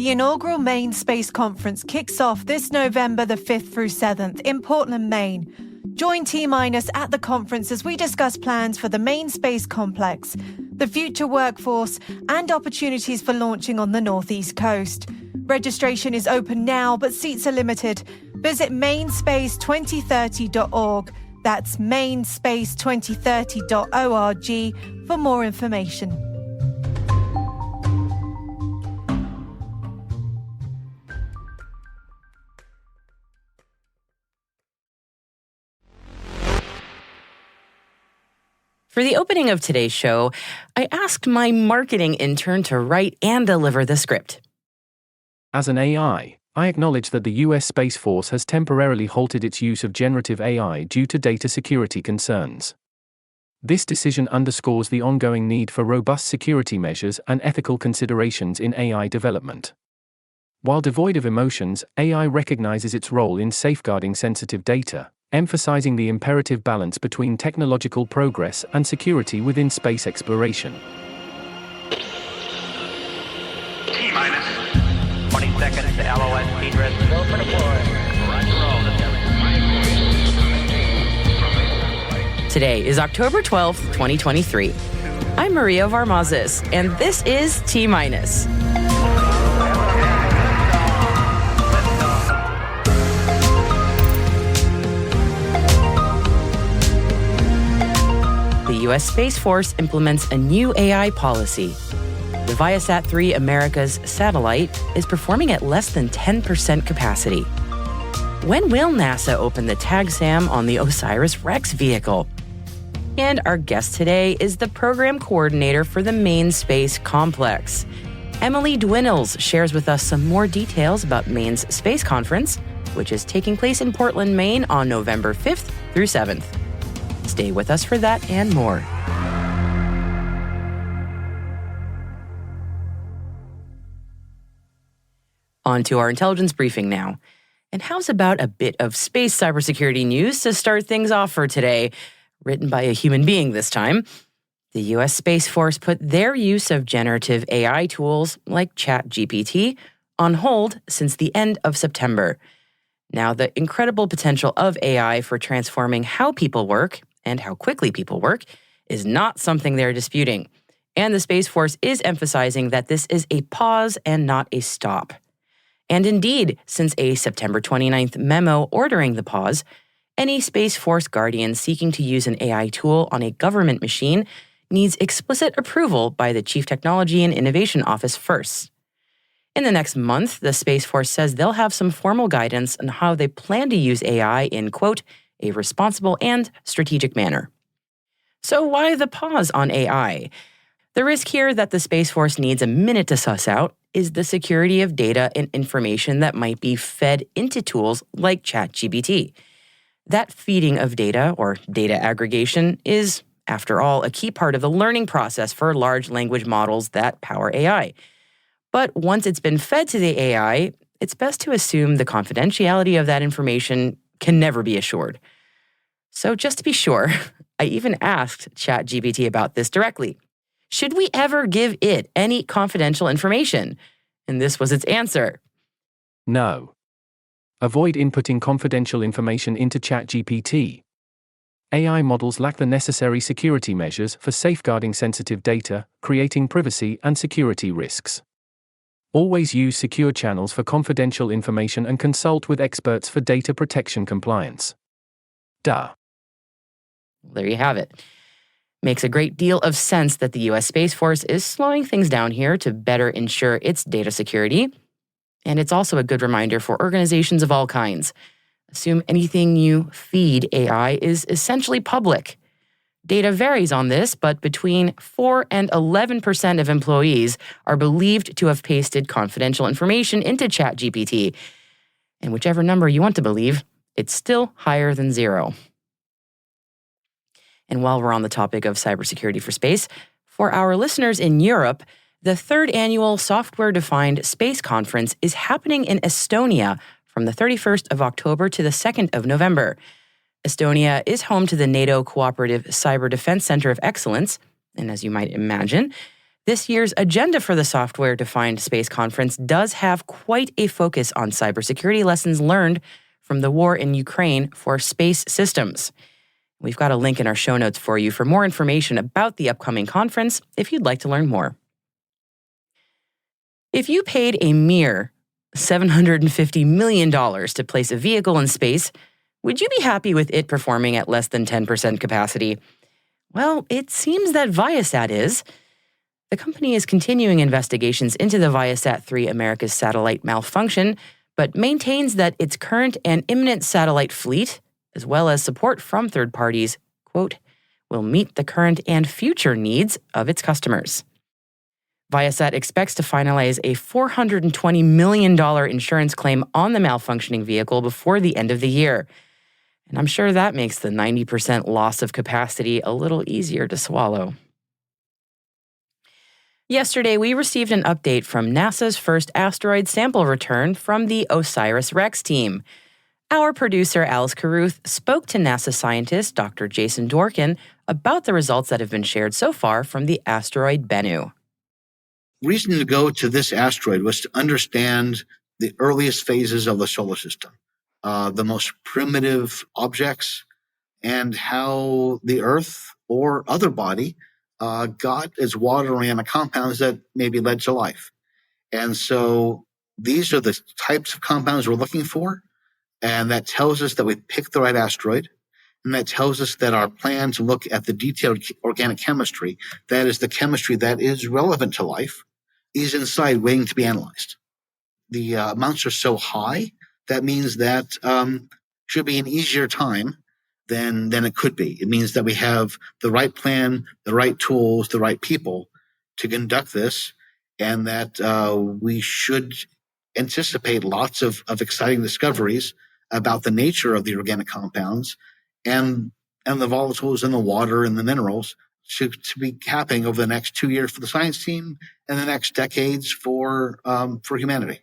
The inaugural Maine Space Conference kicks off this November the 5th through 7th in Portland, Maine. Join T-Minus at the conference as we discuss plans for the Maine Space Complex, the future workforce, and opportunities for launching on the Northeast Coast. Registration is open now, but seats are limited. Visit mainspace2030.org. That's mainspace2030.org for more information. For the opening of today's show, I asked my marketing intern to write and deliver the script. As an AI, I acknowledge that the U.S. Space Force has temporarily halted its use of generative AI due to data security concerns. This decision underscores the ongoing need for robust security measures and ethical considerations in AI development. While devoid of emotions, AI recognizes its role in safeguarding sensitive data, emphasizing the imperative balance between technological progress and security within space exploration. T-minus 20 seconds to LOS speed rest. Go for deploy. Today is October 12th, 2023. I'm Maria Varmazis, and this is T-Minus. The U.S. Space Force implements a new AI policy. The ViaSat-3 Americas satellite is performing at less than 10% capacity. When will NASA open the TAGSAM on the OSIRIS-REx vehicle? And our guest today is the program coordinator for the Maine Space Complex. Emily Dwinnells shares with us some more details about Maine's Space Conference, which is taking place in Portland, Maine on November 5th through 7th. Stay with us for that and more. On to our intelligence briefing now. And how's about a bit of space cybersecurity news to start things off for today? Written by a human being this time. The U.S. Space Force put their use of generative AI tools like ChatGPT on hold since the end of September. Now, the incredible potential of AI for transforming how people work and how quickly people work is not something they're disputing. And the Space Force is emphasizing that this is a pause and not a stop. And indeed, since a September 29th memo ordering the pause, any Space Force guardian seeking to use an AI tool on a government machine needs explicit approval by the Chief Technology and Innovation Office first. In the next month, the Space Force says they'll have some formal guidance on how they plan to use AI in, quote, a responsible and strategic manner. So why the pause on AI? The risk here that the Space Force needs a minute to suss out is the security of data and information that might be fed into tools like ChatGPT. That feeding of data, or data aggregation, is, after all, a key part of the learning process for large language models that power AI. But once it's been fed to the AI, it's best to assume the confidentiality of that information can never be assured. So just to be sure, I even asked ChatGPT about this directly. Should we ever give it any confidential information? And this was its answer. No. Avoid inputting confidential information into ChatGPT. AI models lack the necessary security measures for safeguarding sensitive data, creating privacy and security risks. Always use secure channels for confidential information and consult with experts for data protection compliance. Duh. There you have it. Makes a great deal of sense that the U.S. Space Force is slowing things down here to better ensure its data security. And it's also a good reminder for organizations of all kinds. Assume anything you feed AI is essentially public. Data varies on this, but between 4 and 11% of employees are believed to have pasted confidential information into ChatGPT. And whichever number you want to believe, it's still higher than 0. And while we're on the topic of cybersecurity for space, for our listeners in Europe, the 3rd annual Software-Defined Space Conference is happening in Estonia from the 31st of October to the 2nd of November. Estonia is home to the NATO Cooperative Cyber Defense Center of Excellence, and as you might imagine, This year's agenda for the software-defined space conference does have quite a focus on cybersecurity lessons learned from the war in Ukraine for space systems. We've got a link in our show notes for you for more information about the upcoming conference if you'd like to learn more. If you paid a mere $750 million to place a vehicle in space, would you be happy with it performing at less than 10% capacity? Well, it seems that ViaSat is. The company is continuing investigations into the ViaSat-3 Americas satellite malfunction, but maintains that its current and imminent satellite fleet, as well as support from third parties, quote, will meet the current and future needs of its customers. ViaSat expects to finalize a $420 million insurance claim on the malfunctioning vehicle before the end of the year. And I'm sure that makes the 90% loss of capacity a little easier to swallow. Yesterday, we received an update from NASA's first asteroid sample return from the OSIRIS-REx team. Our producer, Alice Carruth, spoke to NASA scientist Dr. Jason Dworkin about the results that have been shared so far from the asteroid Bennu. The reason to go to this asteroid was to understand the earliest phases of the solar system, the most primitive objects, and how the Earth or other body got its water organic compounds that maybe led to life. And so these are the types of compounds we're looking for, and that tells us that we picked the right asteroid, and that tells us that our plan to look at the detailed organic chemistry, that is the chemistry that is relevant to life, is inside waiting to be analyzed. The amounts are so high, that means that should be an easier time than it could be. It means that we have the right plan, the right tools, the right people to conduct this, and that we should anticipate lots of exciting discoveries about the nature of the organic compounds and the volatiles in the water and the minerals to be happening over the next 2 years for the science team and the next decades for humanity.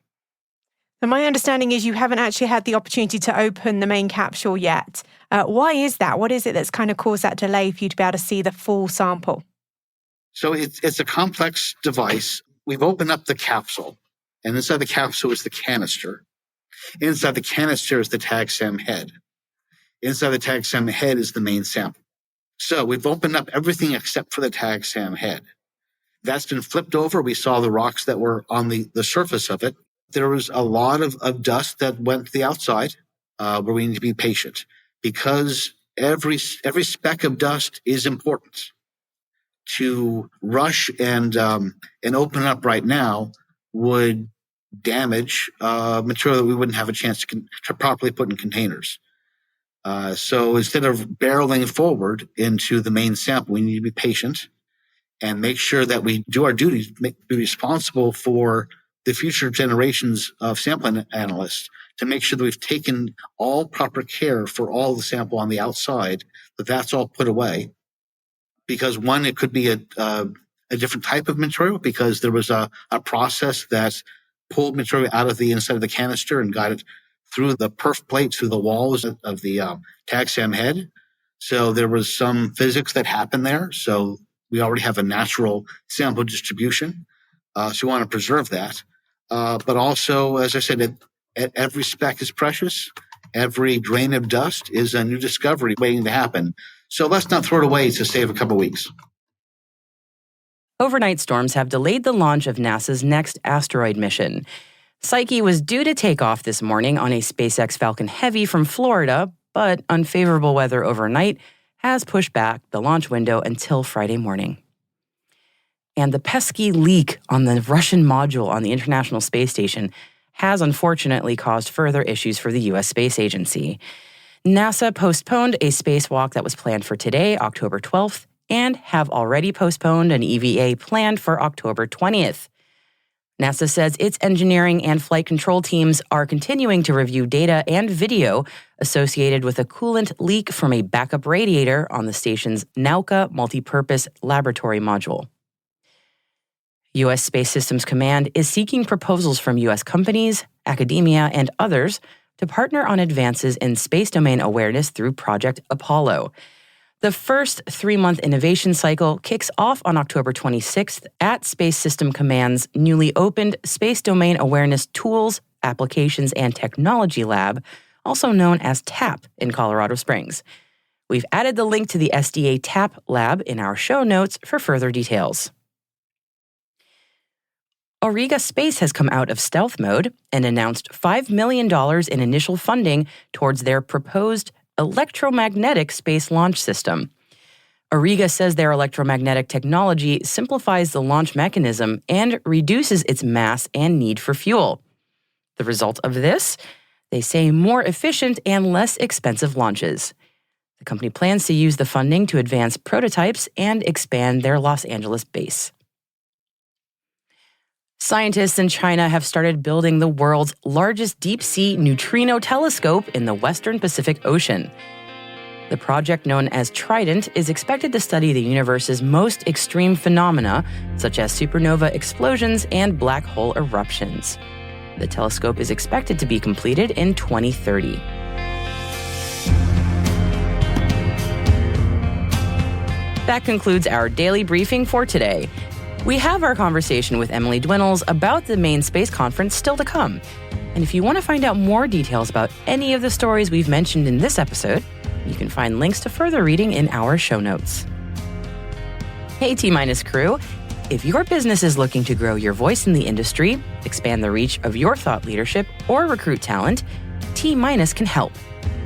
So my understanding is you haven't actually had the opportunity to open the main capsule yet. Why is that? What is it that's kind of caused that delay for you to be able to see the full sample? So it's a complex device. We've opened up the capsule, and inside the capsule is the canister. Inside the canister is the TAGSAM head. Inside the TAGSAM head is the main sample. So we've opened up everything except for the TAGSAM head. That's been flipped over. We saw the rocks that were on the surface of it. There was a lot of dust that went to the outside where we need to be patient because every speck of dust is important. To rush and open up right now would damage material that we wouldn't have a chance to properly put in containers. So instead of barreling forward into the main sample, we need to be patient and make sure that we do our duties, be responsible for the future generations of sample analysts to make sure that we've taken all proper care for all the sample on the outside, that's all put away. Because one, it could be a different type of material because there was a process that pulled material out of the inside of the canister and got it through the perf plate, through the walls of the TAGSAM head. So there was some physics that happened there. So we already have a natural sample distribution. So we want to preserve that. But also, as I said, every speck is precious. Every grain of dust is a new discovery waiting to happen. So let's not throw it away to save a couple of weeks. Overnight storms have delayed the launch of NASA's next asteroid mission. Psyche was due to take off this morning on a SpaceX Falcon Heavy from Florida, but unfavorable weather overnight has pushed back the launch window until Friday morning. And the pesky leak on the Russian module on the International Space Station has unfortunately caused further issues for the U.S. Space Agency. NASA postponed a spacewalk that was planned for today, October 12th, and have already postponed an EVA planned for October 20th. NASA says its engineering and flight control teams are continuing to review data and video associated with a coolant leak from a backup radiator on the station's Nauka multipurpose laboratory module. U.S. Space Systems Command is seeking proposals from U.S. companies, academia, and others to partner on advances in space domain awareness through Project Apollo. The first 3-month innovation cycle kicks off on October 26th at Space System Command's newly opened Space Domain Awareness Tools, Applications, and Technology Lab, also known as TAP in Colorado Springs. We've added the link to the SDA TAP lab in our show notes for further details. Auriga Space has come out of stealth mode and announced $5 million in initial funding towards their proposed electromagnetic space launch system. Auriga says their electromagnetic technology simplifies the launch mechanism and reduces its mass and need for fuel. The result of this? They say more efficient and less expensive launches. The company plans to use the funding to advance prototypes and expand their Los Angeles base. Scientists in China have started building the world's largest deep-sea neutrino telescope in the western Pacific Ocean. The project, known as Trident, is expected to study the universe's most extreme phenomena, such as supernova explosions and black hole eruptions. The telescope is expected to be completed in 2030. That concludes our daily briefing for today. We have our conversation with Emily Dwinnells about the Maine Space Conference still to come. And if you want to find out more details about any of the stories we've mentioned in this episode, you can find links to further reading in our show notes. Hey T-Minus crew, if your business is looking to grow your voice in the industry, expand the reach of your thought leadership, or recruit talent, T-Minus can help.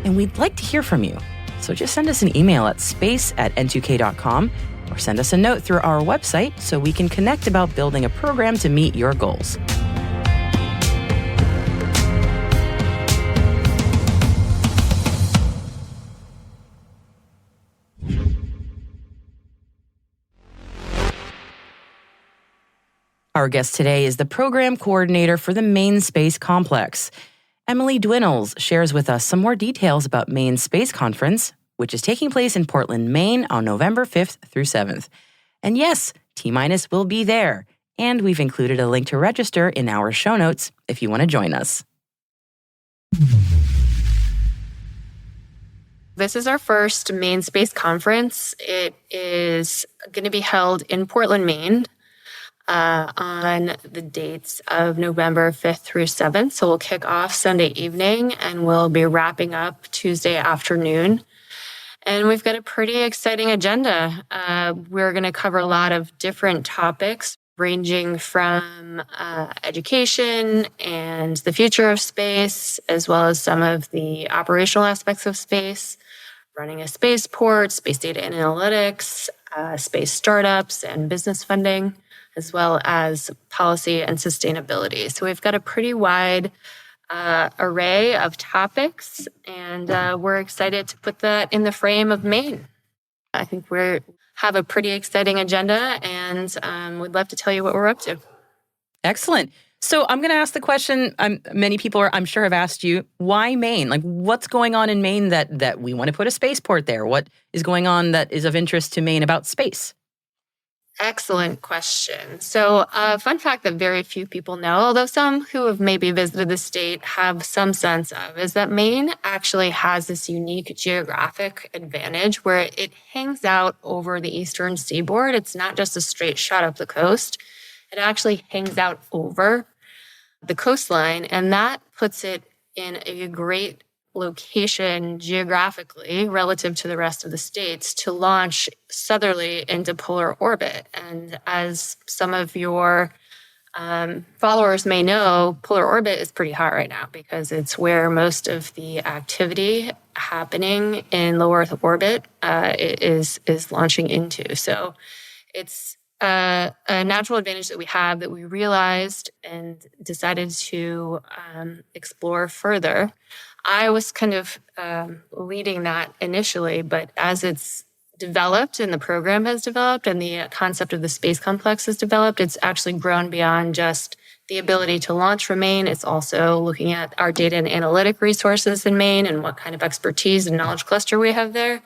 And we'd like to hear from you. So just send us an email at space@n2k.com or send us a note through our website so we can connect about building a program to meet your goals. Our guest today is the program coordinator for the Maine Space Complex. Emily Dwinnells shares with us some more details about Maine Space Conference, which is taking place in Portland, Maine on November 5th through 7th. And yes, T-Minus will be there. And we've included a link to register in our show notes if you want to join us. This is our first Maine Space Conference. It is going to be held in Portland, Maine, on the dates of November 5th through 7th. So we'll kick off Sunday evening and we'll be wrapping up Tuesday afternoon. And we've got a pretty exciting agenda. We're going to cover a lot of different topics, ranging from education and the future of space, as well as some of the operational aspects of space, running a spaceport, space data and analytics, space startups and business funding, as well as policy and sustainability. So we've got a pretty wide array of topics, and we're excited to put that in the frame of Maine. I think we have a pretty exciting agenda, and we'd love to tell you what we're up to. Excellent. So I'm going to ask the question many people I'm sure have asked you, why Maine? Like, what's going on in Maine that we want to put a spaceport there? What is going on that is of interest to Maine about space? Excellent question. So a fun fact that very few people know, although some who have maybe visited the state have some sense of, is that Maine actually has this unique geographic advantage where it hangs out over the eastern seaboard. It's not just a straight shot up the coast. It actually hangs out over the coastline, and that puts it in a great location geographically relative to the rest of the states to launch southerly into polar orbit. And as some of your followers may know, polar orbit is pretty hot right now because it's where most of the activity happening in low Earth orbit is launching into. So it's a natural advantage that we have that we realized and decided to explore further. I was kind of leading that initially, but as it's developed and the program has developed and the concept of the space complex has developed, it's actually grown beyond just the ability to launch from Maine. It's also looking at our data and analytic resources in Maine and what kind of expertise and knowledge cluster we have there,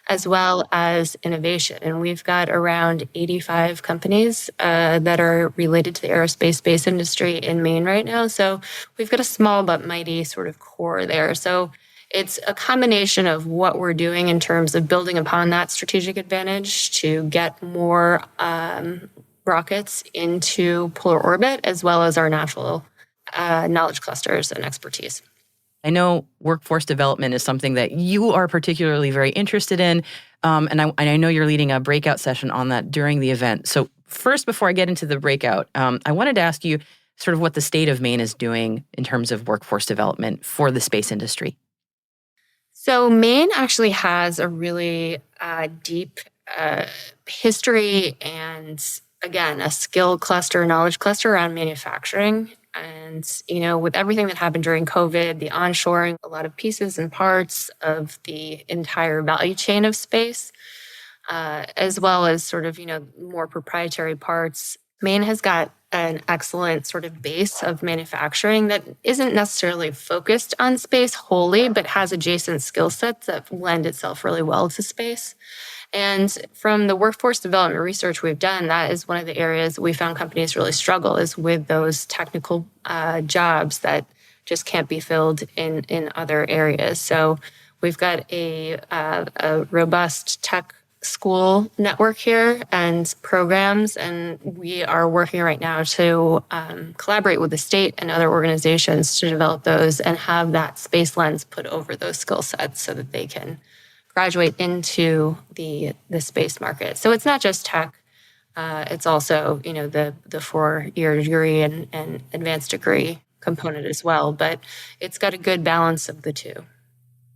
as well as innovation. And we've got around 85 companies that are related to the aerospace space industry in Maine right now. So we've got a small but mighty sort of core there. So it's a combination of what we're doing in terms of building upon that strategic advantage to get more rockets into polar orbit, as well as our natural knowledge clusters and expertise. I know workforce development is something that you are particularly very interested in, and I know you're leading a breakout session on that during the event. So first, before I get into the breakout, I wanted to ask you sort of what the state of Maine is doing in terms of workforce development for the space industry. So Maine actually has a really deep history and, again, a skill cluster, knowledge cluster around manufacturing. And, with everything that happened during COVID, the onshoring, a lot of pieces and parts of the entire value chain of space, as well as sort of, more proprietary parts, Maine has got an excellent sort of base of manufacturing that isn't necessarily focused on space wholly, but has adjacent skill sets that lend itself really well to space. And from the workforce development research we've done, that is one of the areas we found companies really struggle is with those technical jobs that just can't be filled in other areas. So we've got a robust tech school network here and programs, and we are working right now to collaborate with the state and other organizations to develop those and have that space lens put over those skill sets so that they can graduate into the space market. So it's not just tech, it's also, the 4-year degree and advanced degree component as well, but it's got a good balance of the two.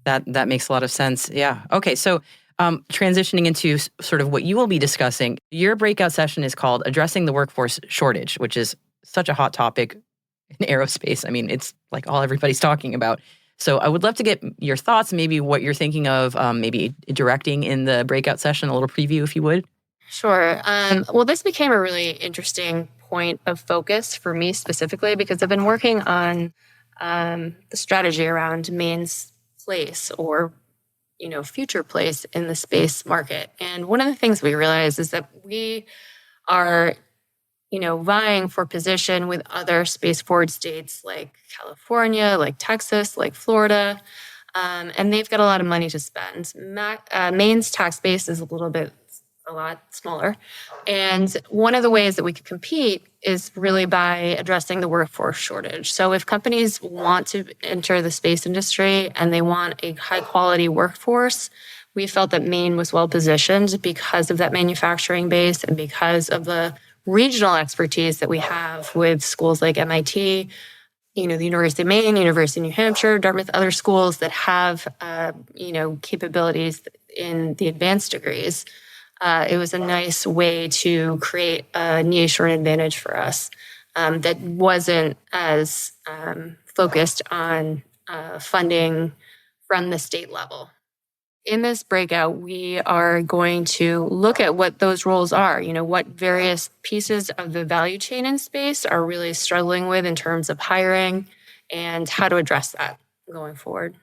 That makes a lot of sense. Yeah. Okay. So transitioning into sort of what you will be discussing, your breakout session is called Addressing the Workforce Shortage, which is such a hot topic in aerospace. I mean, it's like all everybody's talking about. So I would love to get your thoughts, maybe what you're thinking of, maybe directing in the breakout session, a little preview, if you would. Sure. Well, this became a really interesting point of focus for me specifically because I've been working on the strategy around Maine's place or, future place in the space market. And one of the things we realized is that we are vying for position with other space-forward states like California, like Texas, like Florida, and they've got a lot of money to spend. Maine's tax base is a lot smaller. And one of the ways that we could compete is really by addressing the workforce shortage. So if companies want to enter the space industry and they want a high-quality workforce, we felt that Maine was well-positioned because of that manufacturing base and because of the regional expertise that we have with schools like MIT, the University of Maine, University of New Hampshire, Dartmouth, other schools that have, capabilities in the advanced degrees. It was a nice way to create a niche or an advantage for us that wasn't as focused on funding from the state level. In this breakout, we are going to look at what those roles are, what various pieces of the value chain in space are really struggling with in terms of hiring and how to address that going forward.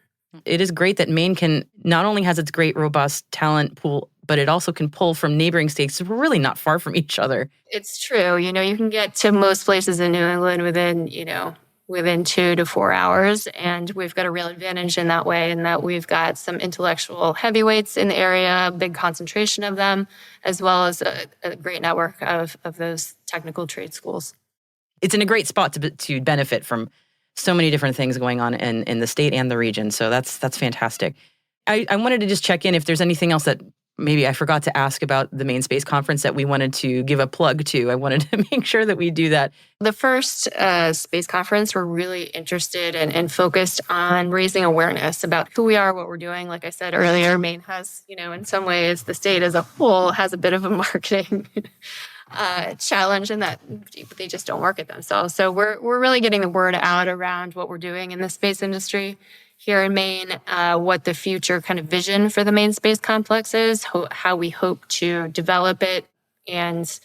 It is great that Maine not only has its great, robust talent pool, but it also can pull from neighboring states. So we're really not far from each other. It's true. You can get to most places in New England within 2 to 4 hours. And we've got a real advantage in that way, in that we've got some intellectual heavyweights in the area, a big concentration of them, as well as a great network of those technical trade schools. It's in a great spot to benefit from so many different things going on in the state and the region. So that's fantastic. I wanted to just check in if there's anything else that maybe I forgot to ask about the Maine Space Conference that we wanted to give a plug to. I wanted to make sure that we do that. The first space conference, we're really interested and focused on raising awareness about who we are, what we're doing. Like I said earlier, Maine has, in some ways, the state as a whole has a bit of a marketing challenge in that they just don't market themselves. So we're really getting the word out around what we're doing in the space industry here in Maine, what the future kind of vision for the Maine Space Complex is, how we hope to develop it, and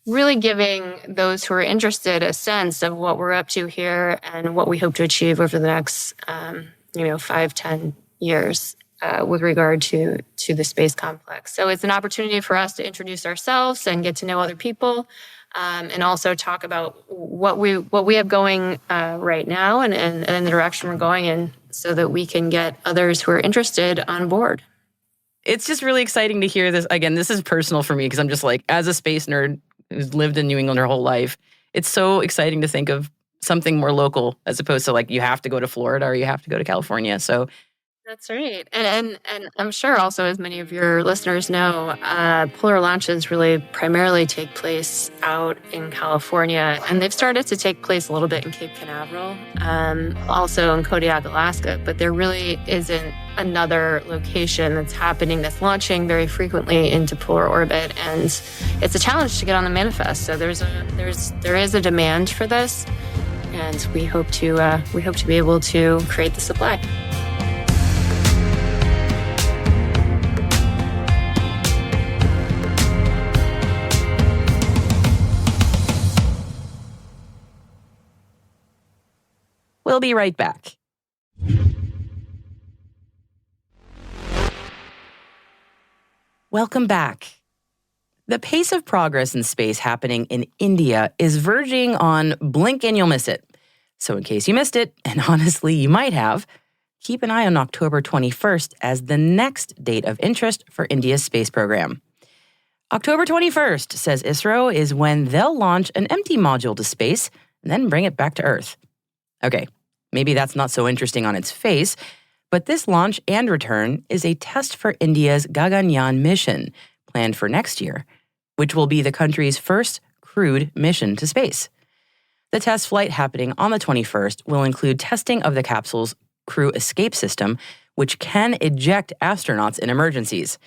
really giving those who are interested a sense of what we're up to here and what we hope to achieve over the next, 5-10 years with regard to the space complex. So it's an opportunity for us to introduce ourselves and get to know other people, and also talk about what we have going right now and the direction we're going so that we can get others who are interested on board. It's just really exciting to hear this. Again, this is personal for me because I'm just like, as a space nerd who's lived in New England her whole life, it's so exciting to think of something more local as opposed to like you have to go to Florida or you have to go to California. So That's right. And I'm sure also, as many of your listeners know, polar launches really primarily take place out in California. And they've started to take place a little bit in Cape Canaveral, also in Kodiak, Alaska. But there really isn't another location that's launching very frequently into polar orbit. And it's a challenge to get on the manifest. So there is a demand for this. And we hope to be able to create the supply. we'll be right back. Welcome back. The pace of progress in space happening in India is verging on blink and you'll miss it. So in case you missed it, and honestly you might have, keep an eye on October 21st as the next date of interest for India's space program. October 21st, says ISRO, is when they'll launch an empty module to space and then bring it back to Earth. Okay, maybe that's not so interesting on its face, but this launch and return is a test for India's Gaganyaan mission, planned for next year, which will be the country's first crewed mission to space. The test flight happening on the 21st will include testing of the capsule's crew escape system, which can eject astronauts in emergencies.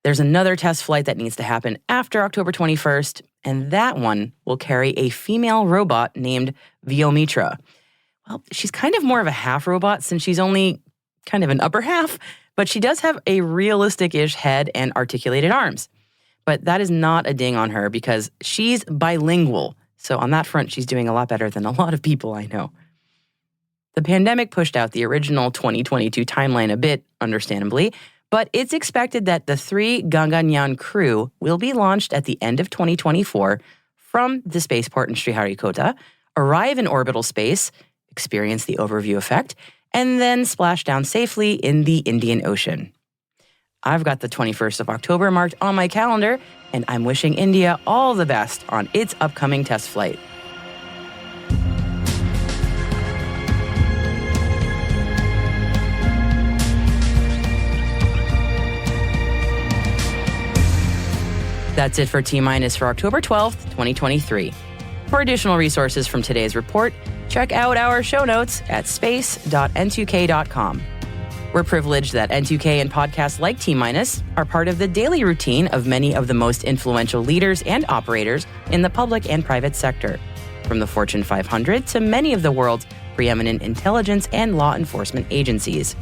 There's another test flight that needs to happen after October 21st, and that one will carry a female robot named Vyomitra. Well, she's kind of more of a half robot since she's only kind of an upper half, but she does have a realistic-ish head and articulated arms. But that is not a ding on her because she's bilingual. So on that front, she's doing a lot better than a lot of people I know. The pandemic pushed out the original 2022 timeline a bit, understandably, but it's expected that the 3 Gaganyaan crew will be launched at the end of 2024 from the spaceport in Sriharikota, arrive in orbital space, experience the overview effect, and then splash down safely in the Indian Ocean. I've got the 21st of October marked on my calendar, and I'm wishing India all the best on its upcoming test flight. That's it for T-Minus for October 12th, 2023. For additional resources from today's report, check out our show notes at space.n2k.com. We're privileged that N2K and podcasts like T-Minus are part of the daily routine of many of the most influential leaders and operators in the public and private sector, from the Fortune 500 to many of the world's preeminent intelligence and law enforcement agencies.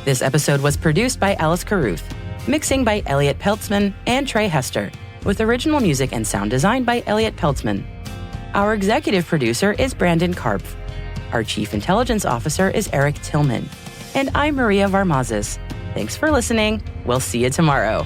This episode was produced by Alice Carruth, mixing by Elliot Peltzman and Trey Hester, with original music and sound design by Elliot Peltzman. Our executive producer is Brandon Karpf. Our chief intelligence officer is Eric Tillman. And I'm Maria Varmazes. Thanks for listening. We'll see you tomorrow.